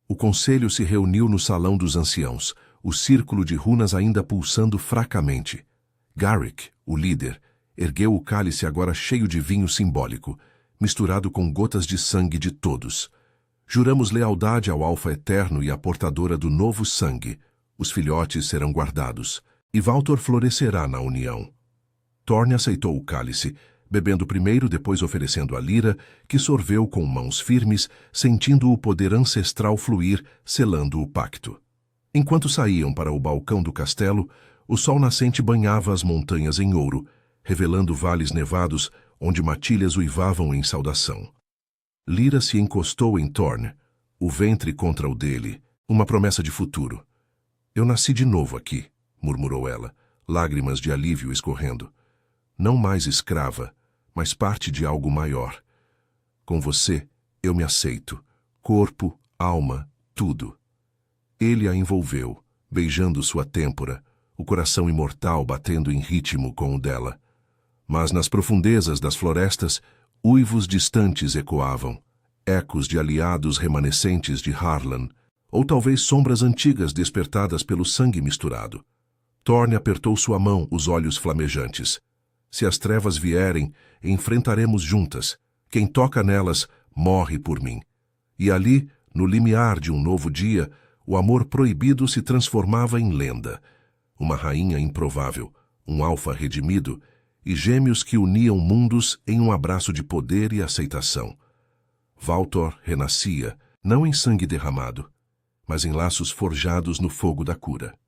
O conselho se reuniu no salão dos anciãos, o círculo de runas ainda pulsando fracamente. Garrick, o líder, ergueu o cálice agora cheio de vinho simbólico, misturado com gotas de sangue de todos. Juramos lealdade ao Alfa Eterno e à portadora do novo sangue. Os filhotes serão guardados, e Valtor florescerá na união. Thorne aceitou o cálice, bebendo primeiro, depois oferecendo a Lyra, que sorveu com mãos firmes, sentindo o poder ancestral fluir, selando o pacto. Enquanto saíam para o balcão do castelo, o sol nascente banhava as montanhas em ouro, revelando vales nevados onde matilhas uivavam em saudação. Lyra se encostou em Thorne, o ventre contra o dele, uma promessa de futuro. Eu nasci de novo aqui, murmurou ela, lágrimas de alívio escorrendo. Não mais escrava, mas parte de algo maior. Com você, eu me aceito. Corpo, alma, tudo. Ele a envolveu, beijando sua têmpora, o coração imortal batendo em ritmo com o dela. Mas nas profundezas das florestas, uivos distantes ecoavam, ecos de aliados remanescentes de Harlan, ou talvez sombras antigas despertadas pelo sangue misturado. Thorne apertou sua mão, os olhos flamejantes. Se as trevas vierem, enfrentaremos juntas. Quem toca nelas, morre por mim. E ali, no limiar de um novo dia, o amor proibido se transformava em lenda. Uma rainha improvável, um alfa redimido, e gêmeos que uniam mundos em um abraço de poder e aceitação. Valtor renascia, não em sangue derramado, mas em laços forjados no fogo da cura.